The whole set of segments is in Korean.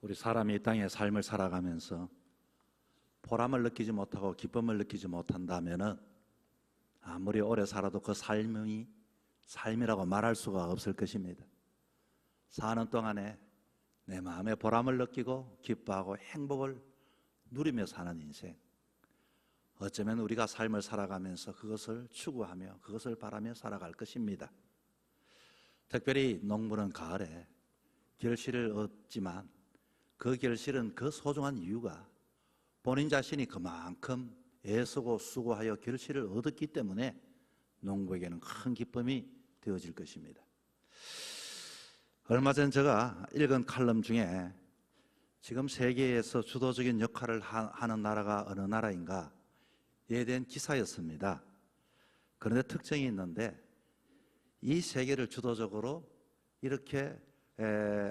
우리 사람이 이 땅의 삶을 살아가면서 보람을 느끼지 못하고 기쁨을 느끼지 못한다면은 아무리 오래 살아도 그 삶이 삶이라고 말할 수가 없을 것입니다. 사는 동안에 내 마음에 보람을 느끼고 기뻐하고 행복을 누리며 사는 인생, 어쩌면 우리가 삶을 살아가면서 그것을 추구하며 그것을 바라며 살아갈 것입니다. 특별히 농부는 가을에 결실을 얻지만 그 결실은 그 소중한 이유가 본인 자신이 그만큼 애쓰고 수고하여 결실을 얻었기 때문에 농부에게는 큰 기쁨이 되어질 것입니다. 얼마 전 제가 읽은 칼럼 중에 지금 세계에서 주도적인 역할을 하는 나라가 어느 나라인가에 대한 기사였습니다. 그런데 특징이 있는데 이 세계를 주도적으로 이렇게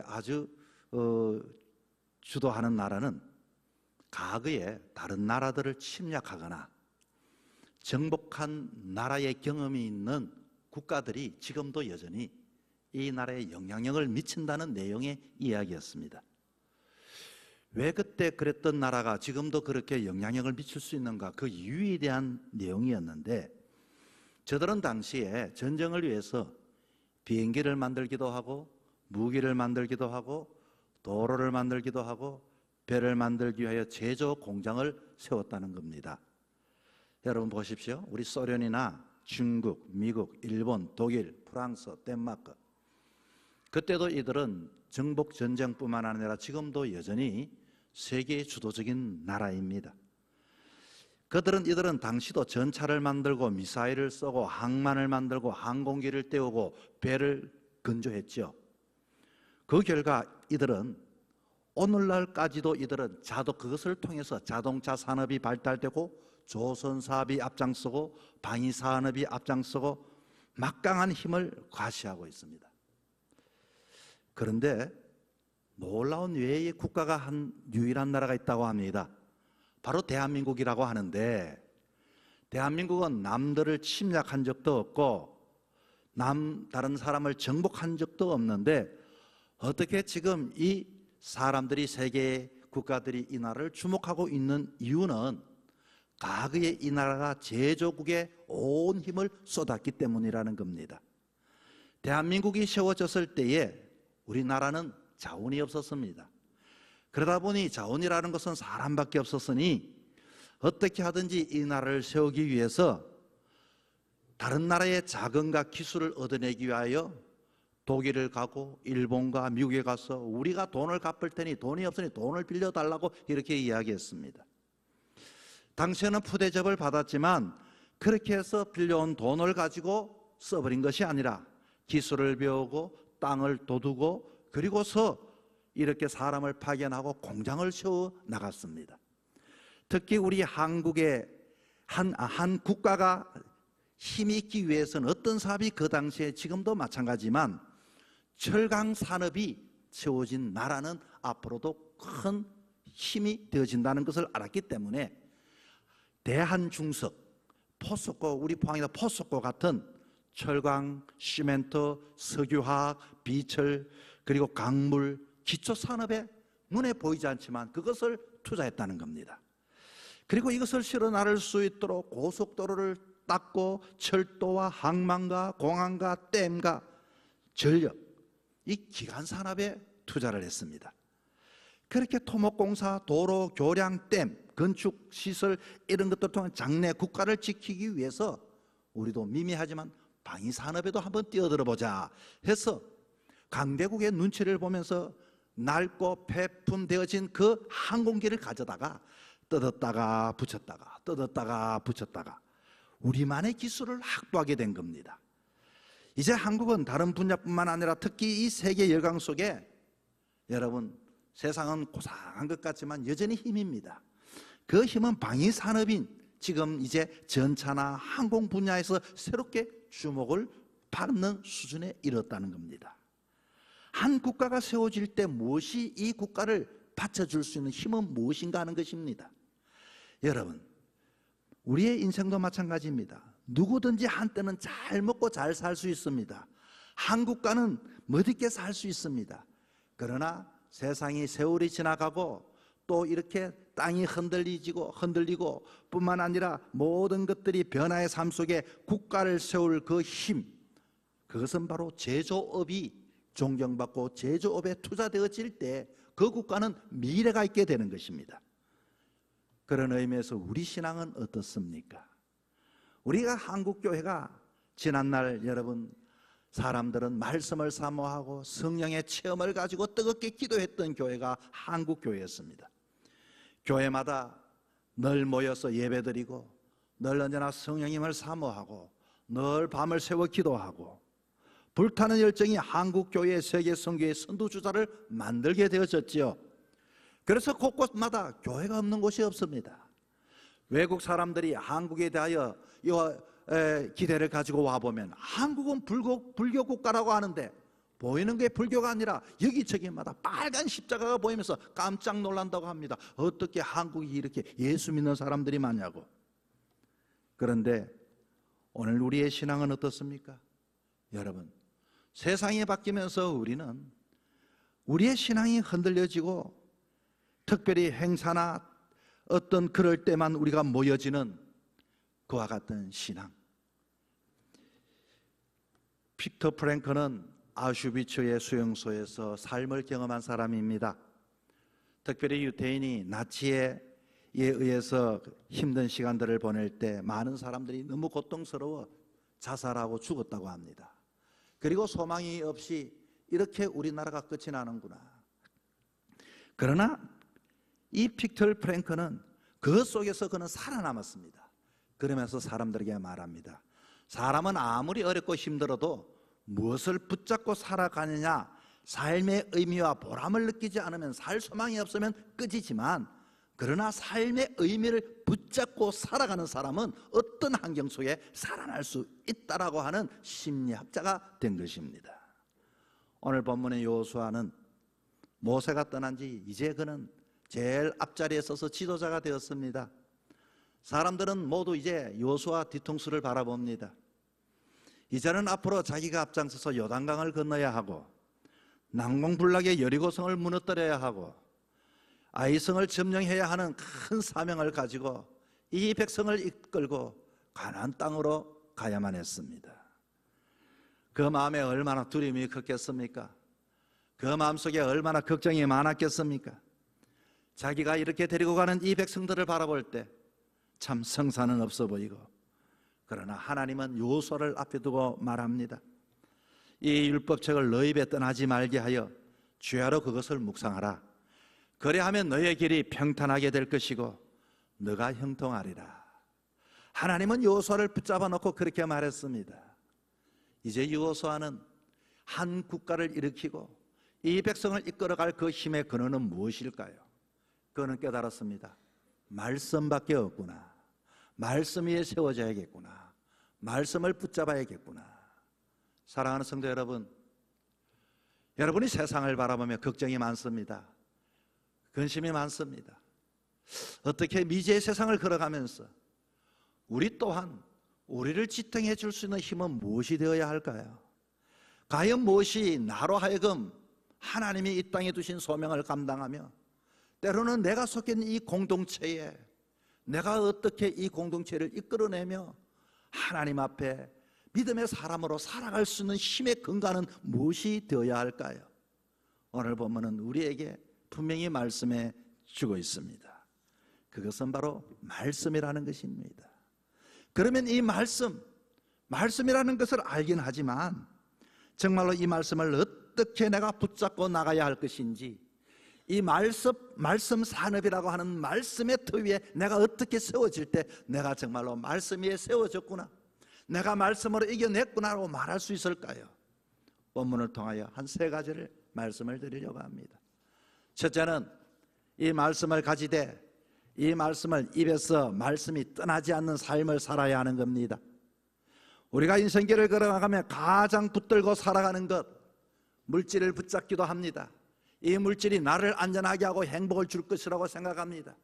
아주 주도하는 나라는 과거에 다른 나라들을 침략하거나 정복한 나라의 경험이 있는 국가들이 지금도 여전히 이 나라에 영향력을 미친다는 내용의 이야기였습니다. 왜 그때 그랬던 나라가 지금도 그렇게 영향력을 미칠 수 있는가, 그 이유에 대한 내용이었는데, 저들은 당시에 전쟁을 위해서 비행기를 만들기도 하고 무기를 만들기도 하고 도로를 만들기도 하고 배를 만들기 위하여 제조 공장을 세웠다는 겁니다. 여러분 보십시오. 우리 소련이나 중국, 미국, 일본, 독일, 프랑스, 덴마크, 그때도 이들은 정복 전쟁뿐만 아니라 지금도 여전히 세계의 주도적인 나라입니다. 이들은 당시도 전차를 만들고 미사일을 쏘고 항만을 만들고 항공기를 띄우고 배를 건조했죠. 그 결과 이들은 오늘날까지도 이들은 그것을 통해서 자동차 산업이 발달되고 조선 사업이 앞장서고 방위 산업이 앞장서고 막강한 힘을 과시하고 있습니다. 그런데 놀라운 외의 국가가 한 유일한 나라가 있다고 합니다. 바로 대한민국이라고 하는데, 대한민국은 남들을 침략한 적도 없고 다른 사람을 정복한 적도 없는데 어떻게 지금 이 사람들이, 세계의 국가들이 이 나라를 주목하고 있는 이유는 과거에 이 나라가 제조국에 온 힘을 쏟았기 때문이라는 겁니다. 대한민국이 세워졌을 때에 우리나라는 자원이 없었습니다. 그러다 보니 자원이라는 것은 사람밖에 없었으니 어떻게 하든지 이 나라를 세우기 위해서 다른 나라의 자금과 기술을 얻어내기 위하여 독일을 가고 일본과 미국에 가서 우리가 돈을 갚을 테니 돈이 없으니 돈을 빌려달라고 이렇게 이야기했습니다. 당시에는 푸대접을 받았지만 그렇게 해서 빌려온 돈을 가지고 써버린 것이 아니라 기술을 배우고 땅을 도두고 그리고서 이렇게 사람을 파견하고 공장을 세워 나갔습니다. 특히 우리 한국의 한 국가가 힘이 있기 위해서는 어떤 사업이 그 당시에 지금도 마찬가지지만 철강 산업이 세워진 나라는 앞으로도 큰 힘이 되어진다는 것을 알았기 때문에 대한중석, 포스코, 우리 포항이나 포스코 같은 철강, 시멘트, 석유화학, 비철, 그리고 강물, 기초산업에 눈에 보이지 않지만 그것을 투자했다는 겁니다. 그리고 이것을 실어 나를 수 있도록 고속도로를 닦고 철도와 항만과 공항과 댐과 전력, 이 기간산업에 투자를 했습니다. 그렇게 토목공사, 도로, 교량, 댐, 건축시설 이런 것들 통해 장래 국가를 지키기 위해서 우리도 미미하지만 방위산업에도 한번 뛰어들어보자 해서 강대국의 눈치를 보면서 낡고 폐품되어진 그 항공기를 가져다가 뜯었다가 붙였다가 뜯었다가 붙였다가 우리만의 기술을 확보하게 된 겁니다. 이제 한국은 다른 분야뿐만 아니라 특히 이 세계 열강 속에 여러분 세상은 고상한 것 같지만 여전히 힘입니다. 그 힘은 방위산업인 지금 이제 전차나 항공 분야에서 새롭게 주목을 받는 수준에 이르렀다는 겁니다. 한 국가가 세워질 때 무엇이 이 국가를 받쳐줄 수 있는 힘은 무엇인가 하는 것입니다. 여러분, 우리의 인생도 마찬가지입니다. 누구든지 한때는 잘 먹고 잘 살 수 있습니다. 한 국가는 멋있게 살 수 있습니다. 그러나 세상이 세월이 지나가고 또 이렇게 땅이 흔들리고 뿐만 아니라 모든 것들이 변화의 삶 속에 국가를 세울 그 힘, 그것은 바로 제조업이 존경받고 제조업에 투자되어질 때 그 국가는 미래가 있게 되는 것입니다. 그런 의미에서 우리 신앙은 어떻습니까? 우리가 한국교회가 지난날 여러분 사람들은 말씀을 사모하고 성령의 체험을 가지고 뜨겁게 기도했던 교회가 한국교회였습니다. 교회마다 늘 모여서 예배드리고 늘 언제나 성령님을 사모하고 늘 밤을 새워 기도하고 불타는 열정이 한국교회의 세계 선교의 선두주자를 만들게 되어졌지요. 그래서 곳곳마다 교회가 없는 곳이 없습니다. 외국 사람들이 한국에 대하여 기대를 가지고 와보면 한국은 불교 국가라고 하는데 보이는 게 불교가 아니라 여기저기마다 빨간 십자가가 보이면서 깜짝 놀란다고 합니다. 어떻게 한국이 이렇게 예수 믿는 사람들이 많냐고. 그런데 오늘 우리의 신앙은 어떻습니까? 여러분, 세상이 바뀌면서 우리의 신앙이 흔들려지고 특별히 행사나 어떤 그럴 때만 우리가 모여지는 그와 같은 신앙. 빅터 프랭크는 아우슈비츠의 수용소에서 삶을 경험한 사람입니다. 특별히 유태인이 나치에 의해서 힘든 시간들을 보낼 때 많은 사람들이 너무 고통스러워 자살하고 죽었다고 합니다. 그리고 소망이 없이 이렇게 우리나라가 끝이 나는구나. 그러나 이 빅터 프랭크는 그 속에서 그는 살아남았습니다. 그러면서 사람들에게 말합니다. 사람은 아무리 어렵고 힘들어도 무엇을 붙잡고 살아가느냐, 삶의 의미와 보람을 느끼지 않으면 살 소망이 없으면 끝이지만, 그러나 삶의 의미를 붙잡고 살아가는 사람은 어떤 환경 속에 살아날 수 있다라고 하는 심리학자가 된 것입니다. 오늘 본문의 여호수아는 모세가 떠난 지 이제 그는 제일 앞자리에 서서 지도자가 되었습니다. 사람들은 모두 이제 여호수아 뒤통수를 바라봅니다. 이제는 앞으로 자기가 앞장서서 요단강을 건너야 하고 난공불락의 여리고성을 무너뜨려야 하고 아이성을 점령해야 하는 큰 사명을 가지고 이 백성을 이끌고 가나안 땅으로 가야만 했습니다. 그 마음에 얼마나 두려움이 컸겠습니까? 그 마음속에 얼마나 걱정이 많았겠습니까? 자기가 이렇게 데리고 가는 이 백성들을 바라볼 때 참 성사는 없어 보이고, 그러나 하나님은 여호수아를 앞에 두고 말합니다. 이 율법책을 너희 입에 떠나지 말게 하여 주야로 그것을 묵상하라. 그래하면 너의 길이 평탄하게 될 것이고 너가 형통하리라. 하나님은 여호수아를 붙잡아 놓고 그렇게 말했습니다. 이제 여호수아는 한 국가를 일으키고 이 백성을 이끌어갈 그 힘의 근원은 무엇일까요? 그는 깨달았습니다. 말씀밖에 없구나. 말씀 위에 세워져야겠구나. 말씀을 붙잡아야겠구나. 사랑하는 성도 여러분, 여러분이 세상을 바라보며 걱정이 많습니다. 근심이 많습니다. 어떻게 미지의 세상을 걸어가면서 우리 또한 우리를 지탱해 줄 수 있는 힘은 무엇이 되어야 할까요? 과연 무엇이 나로 하여금 하나님이 이 땅에 두신 소명을 감당하며 때로는 내가 속해 있는 이 공동체에 내가 어떻게 이 공동체를 이끌어내며 하나님 앞에 믿음의 사람으로 살아갈 수 있는 힘의 근간은 무엇이 되어야 할까요? 오늘 본문은 우리에게 분명히 말씀해 주고 있습니다. 그것은 바로 말씀이라는 것입니다. 그러면 이 말씀이라는 것을 알긴 하지만 정말로 이 말씀을 어떻게 내가 붙잡고 나가야 할 것인지, 이 말씀 산업이라고 하는 말씀의 터 위에 내가 어떻게 세워질 때 내가 정말로 말씀 위에 세워졌구나, 내가 말씀으로 이겨냈구나라고 말할 수 있을까요? 본문을 통하여 한 세 가지를 말씀을 드리려고 합니다. 첫째는 이 말씀을 가지되 이 말씀을 입에서 말씀이 떠나지 않는 삶을 살아야 하는 겁니다. 우리가 인생길을 걸어가며 가장 붙들고 살아가는 것, 물질을 붙잡기도 합니다. 이 물질이 나를 안전하게 하고 행복을 줄 것이라고 생각합니다.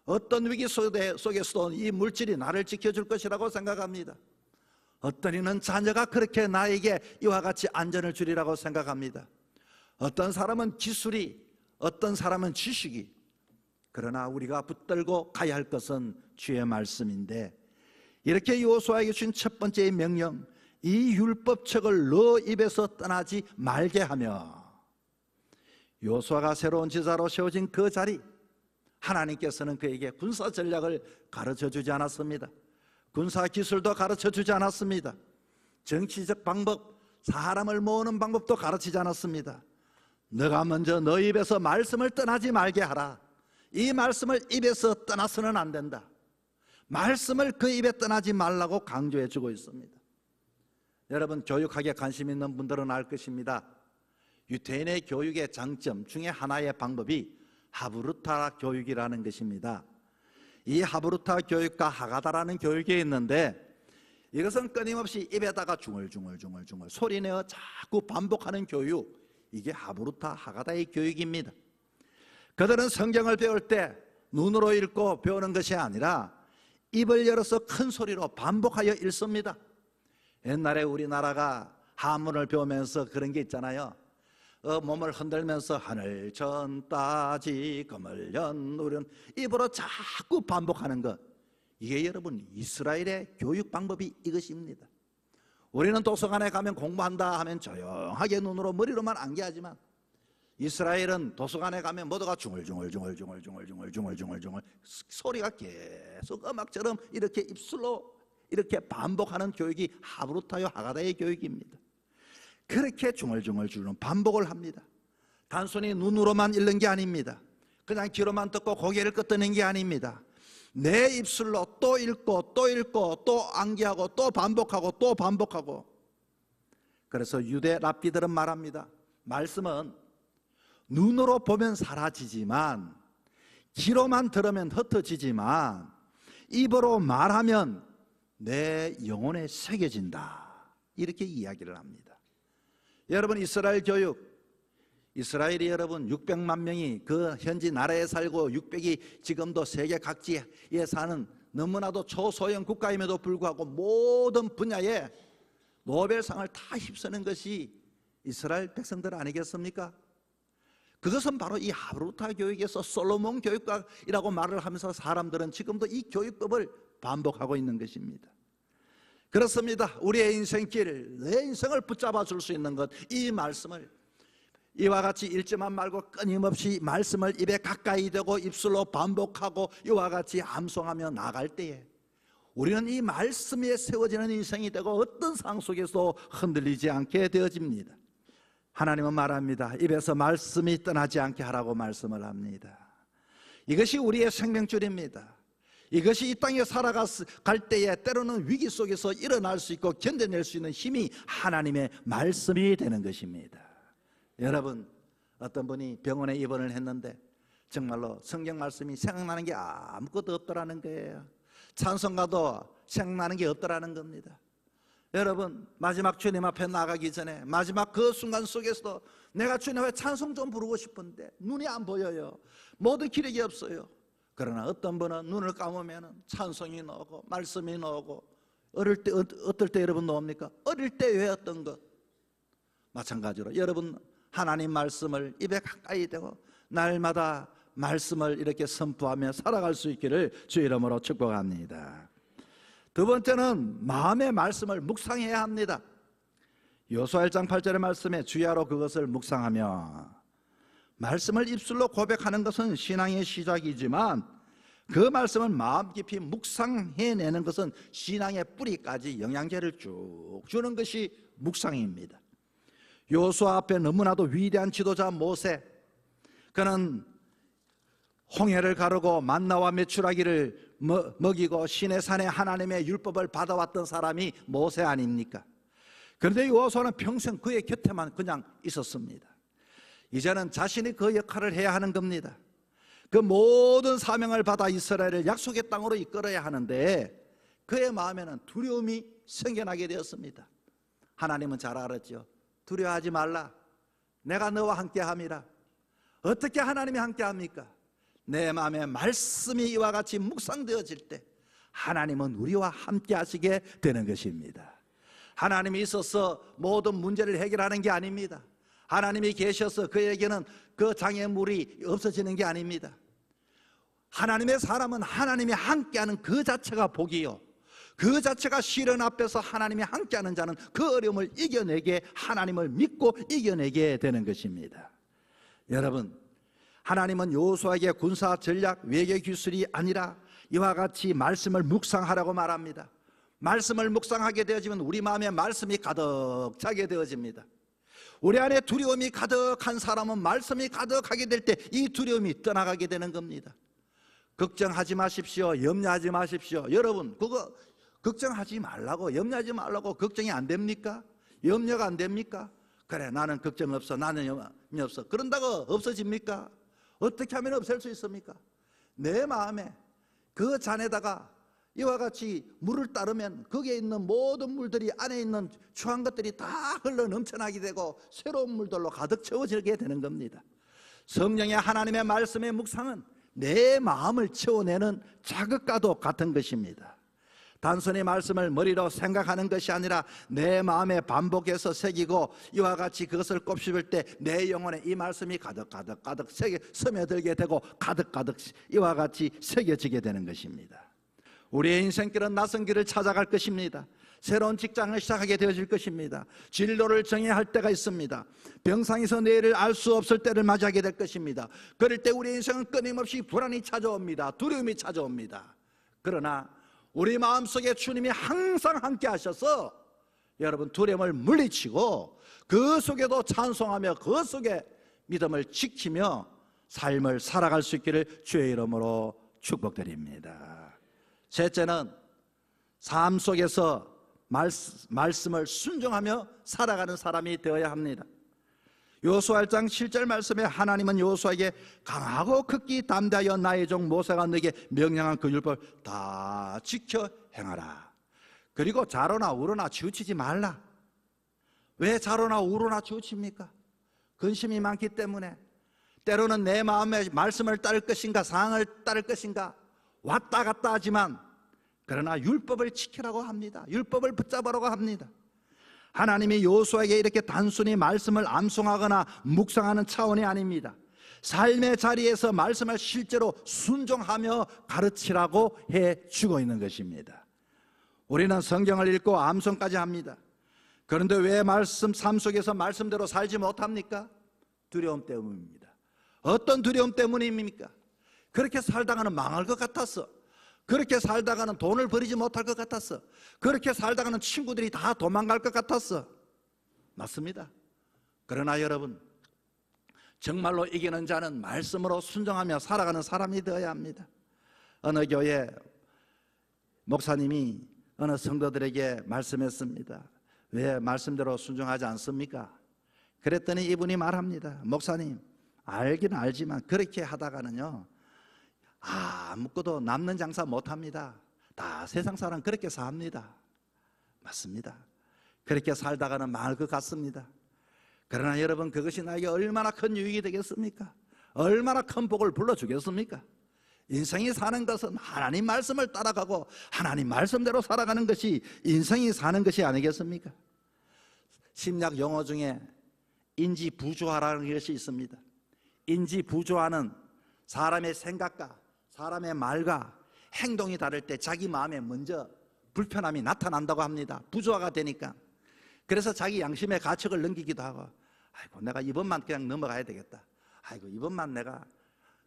어떤 위기 속에서도 이 물질이 나를 지켜줄 것이라고 생각합니다. 어떤 이는 자녀가 그렇게 나에게 이와 같이 안전을 주리라고 생각합니다. 어떤 사람은 기술이 어떤 사람은 지식이, 그러나 우리가 붙들고 가야 할 것은 주의 말씀인데, 이렇게 여호수아에게 주신 첫 번째 명령, 이 율법책을 너 입에서 떠나지 말게 하며, 여호수아가 새로운 지사로 세워진 그 자리, 하나님께서는 그에게 군사 전략을 가르쳐 주지 않았습니다. 군사 기술도 가르쳐 주지 않았습니다. 정치적 방법, 사람을 모으는 방법도 가르치지 않았습니다. 너가 먼저 너 입에서 말씀을 떠나지 말게 하라. 이 말씀을 입에서 떠나서는 안 된다. 말씀을 그 입에 떠나지 말라고 강조해 주고 있습니다. 여러분, 교육학에 관심 있는 분들은 알 것입니다. 유대인의 교육의 장점 중에 하나의 방법이 하브루타 교육이라는 것입니다. 이 하브루타 교육과 하가다라는 교육이 있는데, 이것은 끊임없이 입에다가 중얼중얼 소리내어 자꾸 반복하는 교육, 이게 하브루타 하가다의 교육입니다. 그들은 성경을 배울 때 눈으로 읽고 배우는 것이 아니라 입을 열어서 큰 소리로 반복하여 읽습니다. 옛날에 우리나라가 한문을 배우면서 그런 게 있잖아요. 몸을 흔들면서 하늘 전 따지 금을 연 우른, 입으로 자꾸 반복하는 것, 이게 여러분 이스라엘의 교육 방법이 이것입니다. 우리는 도서관에 가면 공부한다 하면 조용하게 눈으로 머리로만 암기하지만, 이스라엘은 도서관에 가면 모두가 중얼중얼 소리가 계속 음악처럼 이렇게 입술로 이렇게 반복하는 교육이 하브루타요 하가다의 교육입니다. 그렇게 중얼중얼 반복을 합니다. 단순히 눈으로만 읽는 게 아닙니다. 그냥 귀로만 듣고 고개를 끄덕이는 게 아닙니다. 내 입술로 또 읽고 또 읽고 또 암기하고 또 반복하고 또 반복하고. 그래서 유대 랍비들은 말합니다. 말씀은 눈으로 보면 사라지지만, 귀로만 들으면 흩어지지만, 입으로 말하면 내 영혼에 새겨진다, 이렇게 이야기를 합니다. 여러분, 이스라엘 교육, 이스라엘이 여러분 600만 명이 그 현지 나라에 살고 600이 지금도 세계 각지에 사는 너무나도 초소형 국가임에도 불구하고 모든 분야에 노벨상을 다 휩쓰는 것이 이스라엘 백성들 아니겠습니까? 그것은 바로 이 하브루타 교육에서 솔로몬 교육과이라고 말을 하면서 사람들은 지금도 이 교육법을 반복하고 있는 것입니다. 그렇습니다. 우리의 인생길, 내 인생을 붙잡아 줄 수 있는 것, 이 말씀을 이와 같이 읽지만 말고 끊임없이 말씀을 입에 가까이 대고 입술로 반복하고 이와 같이 암송하며 나갈 때에 우리는 이 말씀 위에 세워지는 인생이 되고 어떤 상황 속에서도 흔들리지 않게 되어집니다. 하나님은 말합니다. 입에서 말씀이 떠나지 않게 하라고 말씀을 합니다. 이것이 우리의 생명줄입니다. 이것이 이 땅에 살아갈 때에 때로는 위기 속에서 일어날 수 있고 견뎌낼 수 있는 힘이 하나님의 말씀이 되는 것입니다. 여러분, 어떤 분이 병원에 입원을 했는데 정말로 성경 말씀이 생각나는 게 아무것도 없더라는 거예요. 찬송가도 생각나는 게 없더라는 겁니다. 여러분, 마지막 주님 앞에 나가기 전에 마지막 그 순간 속에서도 내가 주님 앞에 찬송 좀 부르고 싶은데 눈이 안 보여요. 모든 기력이 없어요. 그러나 어떤 분은 눈을 감으면 찬송이 나오고 말씀이 나오고, 어릴 때 어떨 때 여러분 나옵니까? 어릴 때 외웠던 것. 마찬가지로 여러분 하나님 말씀을 입에 가까이 대고 날마다 말씀을 이렇게 선포하며 살아갈 수 있기를 주 이름으로 축복합니다. 두 번째는 마음의 말씀을 묵상해야 합니다. 여호수아 1장 8절의 말씀에 주야로 그것을 묵상하며, 말씀을 입술로 고백하는 것은 신앙의 시작이지만 그 말씀을 마음 깊이 묵상해내는 것은 신앙의 뿌리까지 영양제를 쭉 주는 것이 묵상입니다. 여호수아 앞에 너무나도 위대한 지도자 모세, 그는 홍해를 가르고 만나와 메추라기를 먹이고 시내산에 하나님의 율법을 받아왔던 사람이 모세 아닙니까? 그런데 여호수아는 평생 그의 곁에만 그냥 있었습니다. 이제는 자신이 그 역할을 해야 하는 겁니다. 그 모든 사명을 받아 이스라엘을 약속의 땅으로 이끌어야 하는데 그의 마음에는 두려움이 생겨나게 되었습니다. 하나님은 잘 알았죠. 두려워하지 말라, 내가 너와 함께함이라. 어떻게 하나님이 함께합니까? 내 마음에 말씀이 이와 같이 묵상되어질 때 하나님은 우리와 함께 하시게 되는 것입니다. 하나님이 있어서 모든 문제를 해결하는 게 아닙니다. 하나님이 계셔서 그에게는 그 장애물이 없어지는 게 아닙니다. 하나님의 사람은 하나님이 함께하는 그 자체가 복이요, 그 자체가 시련 앞에서 하나님이 함께하는 자는 그 어려움을 이겨내게, 하나님을 믿고 이겨내게 되는 것입니다. 여러분, 하나님은 여호수아에게 군사 전략 외교 기술이 아니라 이와 같이 말씀을 묵상하라고 말합니다. 말씀을 묵상하게 되어지면 우리 마음에 말씀이 가득 차게 되어집니다. 우리 안에 두려움이 가득한 사람은 말씀이 가득하게 될 때 이 두려움이 떠나가게 되는 겁니다. 걱정하지 마십시오, 염려하지 마십시오. 여러분, 그거 걱정하지 말라고, 염려하지 말라고 걱정이 안 됩니까? 염려가 안 됩니까? 그래, 나는 걱정 없어, 나는 염려 없어. 그런다고 없어집니까? 어떻게 하면 없앨 수 있습니까? 내 마음에 그 잔에다가 이와 같이 물을 따르면 거기에 있는 모든 물들이, 안에 있는 추한 것들이 다 흘러 넘쳐나게 되고 새로운 물들로 가득 채워지게 되는 겁니다. 성령의 하나님의 말씀의 묵상은 내 마음을 채워내는 자극과도 같은 것입니다. 단순히 말씀을 머리로 생각하는 것이 아니라 내 마음에 반복해서 새기고 이와 같이 그것을 곱씹을 때 내 영혼에 이 말씀이 가득 스며들게 되고 가득 이와 같이 새겨지게 되는 것입니다. 우리의 인생길은 낯선 길을 찾아갈 것입니다. 새로운 직장을 시작하게 되어질 것입니다. 진로를 정해야 할 때가 있습니다. 병상에서 내일을 알 수 없을 때를 맞이하게 될 것입니다. 그럴 때 우리 인생은 끊임없이 불안이 찾아옵니다. 두려움이 찾아옵니다. 그러나 우리 마음속에 주님이 항상 함께 하셔서 여러분 두려움을 물리치고 그 속에도 찬송하며 그 속에 믿음을 지키며 삶을 살아갈 수 있기를 주의 이름으로 축복드립니다. 셋째는 삶 속에서 말씀을 순종하며 살아가는 사람이 되어야 합니다. 여호수아 1장 7절 말씀에 하나님은 여호수아에게 강하고 극기 담대하여 나의 종 모세가 너에게 명령한 그 율법을 다 지켜 행하라. 그리고 좌로나 우로나 치우치지 말라. 왜 좌로나 우로나 치우칩니까? 근심이 많기 때문에. 때로는 내 마음의 말씀을 따를 것인가 상황을 따를 것인가 왔다 갔다 하지만 그러나 율법을 지키라고 합니다. 율법을 붙잡으라고 합니다. 하나님이 여호수아에게 이렇게 단순히 말씀을 암송하거나 묵상하는 차원이 아닙니다. 삶의 자리에서 말씀을 실제로 순종하며 가르치라고 해주고 있는 것입니다. 우리는 성경을 읽고 암송까지 합니다. 그런데 왜 삶 속에서 말씀대로 살지 못합니까? 두려움 때문입니다. 어떤 두려움 때문입니까? 그렇게 살다가는 망할 것 같았어. 그렇게 살다가는 돈을 벌이지 못할 것 같았어. 그렇게 살다가는 친구들이 다 도망갈 것 같았어. 맞습니다. 그러나 여러분, 정말로 이기는 자는 말씀으로 순종하며 살아가는 사람이 되어야 합니다. 어느 교회 목사님이 어느 성도들에게 말씀했습니다. 왜 말씀대로 순종하지 않습니까? 그랬더니 이분이 말합니다. 목사님, 알긴 알지만 그렇게 하다가는요 아무것도 남는 장사 못합니다. 다 세상 사람 그렇게 삽니다. 맞습니다. 그렇게 살다가는 망할 것 같습니다. 그러나 여러분, 그것이 나에게 얼마나 큰 유익이 되겠습니까? 얼마나 큰 복을 불러주겠습니까? 인생이 사는 것은 하나님 말씀을 따라가고 하나님 말씀대로 살아가는 것이 인생이 사는 것이 아니겠습니까? 심리학 용어 중에 인지부조화라는 것이 있습니다. 인지부조화는 사람의 생각과 사람의 말과 행동이 다를 때 자기 마음에 먼저 불편함이 나타난다고 합니다. 부조화가 되니까. 그래서 자기 양심의 가책을 넘기기도 하고, 아이고 내가 이번만 그냥 넘어가야 되겠다. 아이고 이번만 내가,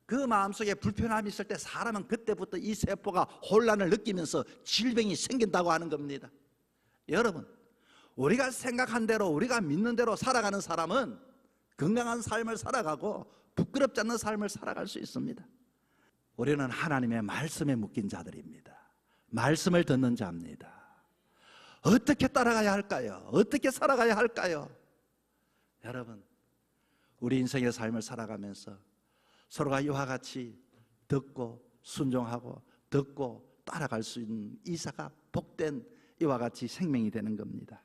그 마음속에 불편함이 있을 때 사람은 그때부터 이 세포가 혼란을 느끼면서 질병이 생긴다고 하는 겁니다. 여러분, 우리가 생각한 대로 우리가 믿는 대로 살아가는 사람은 건강한 삶을 살아가고 부끄럽지 않는 삶을 살아갈 수 있습니다. 우리는 하나님의 말씀에 묶인 자들입니다. 말씀을 듣는 자입니다. 어떻게 따라가야 할까요? 어떻게 살아가야 할까요? 여러분, 우리 인생의 삶을 살아가면서 서로가 이와 같이 듣고 순종하고 듣고 따라갈 수 있는 이사가 복된 이와 같이 생명이 되는 겁니다.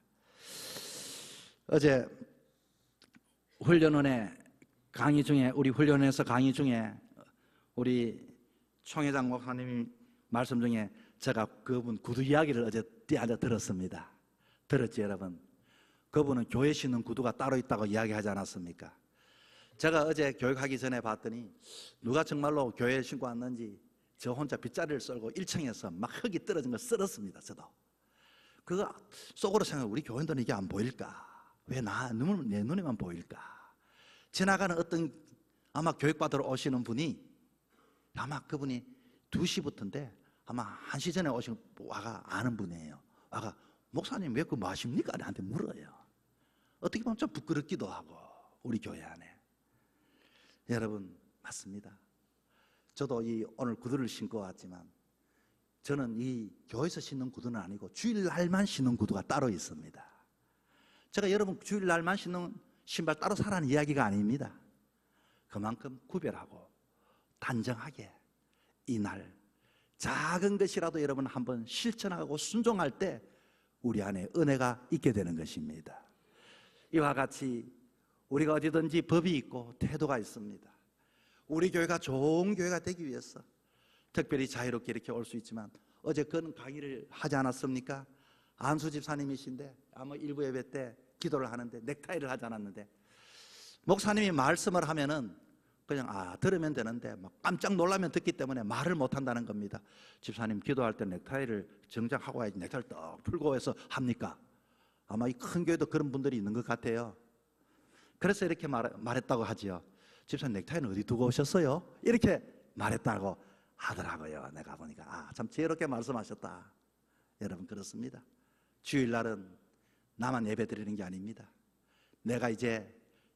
어제 훈련원의 강의 중에, 우리 훈련에서 강의 중에 우리 총회장 목사님이 말씀 중에 제가 그분 구두 이야기를 어제 뛰어앉아 들었습니다. 들었지 여러분? 그분은 교회 신는 구두가 따로 있다고 이야기하지 않았습니까? 제가 어제 교육하기 전에 봤더니 누가 정말로 교회에 신고 왔는지 저 혼자 빗자리를 썰고 1층에서 막 흙이 떨어진 걸 썰었습니다. 저도 그거 속으로 생각해, 우리 교인들은 이게 안 보일까? 왜 내 눈에만 보일까? 지나가는 어떤 아마 교육받으러 오시는 분이, 아마 그분이 2시부터인데 아마 1시 전에 오신 와가 아는 분이에요. 와가 목사님 왜 그거 마십니까? 나한테 물어요. 어떻게 보면 좀 부끄럽기도 하고 우리 교회 안에. 여러분 맞습니다. 저도 오늘 구두를 신고 왔지만 저는 이 교회에서 신는 구두는 아니고 주일날만 신는 구두가 따로 있습니다. 제가 여러분 주일날만 신는 신발 따로 사라는 이야기가 아닙니다. 그만큼 구별하고 단정하게 이날 작은 것이라도 여러분 한번 실천하고 순종할 때 우리 안에 은혜가 있게 되는 것입니다. 이와 같이 우리가 어디든지 법이 있고 태도가 있습니다. 우리 교회가 좋은 교회가 되기 위해서 특별히 자유롭게 이렇게 올 수 있지만, 어제 그런 강의를 하지 않았습니까? 안수 집사님이신데 아마 일부 예배 때 기도를 하는데 넥타이를 하지 않았는데, 목사님이 말씀을 하면은 그냥 들으면 되는데 막 깜짝 놀라면 듣기 때문에 말을 못 한다는 겁니다. 집사님 기도할 때 넥타이를 정장하고 와야지 넥타이를 떡 풀고 해서 합니까? 아마 이 큰 교회도 그런 분들이 있는 것 같아요. 그래서 이렇게 말했다고 하지요. 집사님 넥타이는 어디 두고 오셨어요? 이렇게 말했다고 하더라고요. 내가 보니까 참 지혜롭게 말씀하셨다. 여러분 그렇습니다. 주일날은 나만 예배 드리는 게 아닙니다. 내가 이제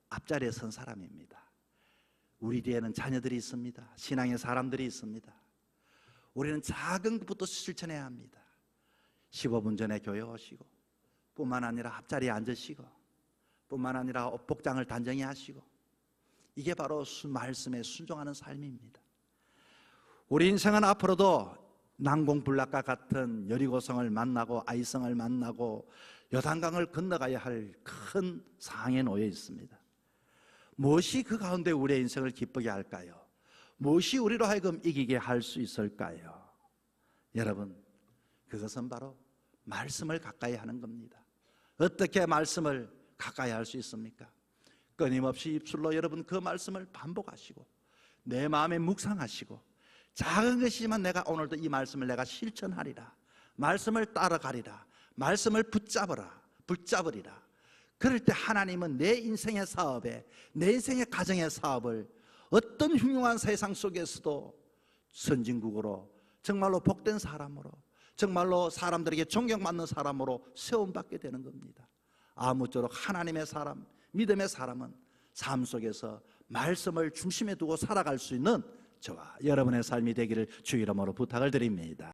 앞자리에 선 사람입니다. 우리 뒤에는 자녀들이 있습니다. 신앙의 사람들이 있습니다. 우리는 작은 것부터 실천해야 합니다. 15분 전에 교회 오시고, 뿐만 아니라 앞자리에 앉으시고, 뿐만 아니라 복장을 단정히 하시고, 이게 바로 말씀에 순종하는 삶입니다. 우리 인생은 앞으로도 난공불락과 같은 여리고성을 만나고 아이성을 만나고 요단강을 건너가야 할 큰 상황에 놓여 있습니다. 무엇이 그 가운데 우리의 인생을 기쁘게 할까요? 무엇이 우리로 하여금 이기게 할 수 있을까요? 여러분, 그것은 바로 말씀을 가까이 하는 겁니다. 어떻게 말씀을 가까이 할 수 있습니까? 끊임없이 입술로 여러분 그 말씀을 반복하시고 내 마음에 묵상하시고, 작은 것이지만 내가 오늘도 이 말씀을 내가 실천하리라, 말씀을 따라가리라, 말씀을 붙잡으리라. 그럴 때 하나님은 내 인생의 사업에, 내 인생의 가정의 사업을 어떤 흉흉한 세상 속에서도 선진국으로, 정말로 복된 사람으로, 정말로 사람들에게 존경받는 사람으로 세움받게 되는 겁니다. 아무쪼록 하나님의 사람, 믿음의 사람은 삶 속에서 말씀을 중심에 두고 살아갈 수 있는 저와 여러분의 삶이 되기를 주 이름으로 부탁을 드립니다.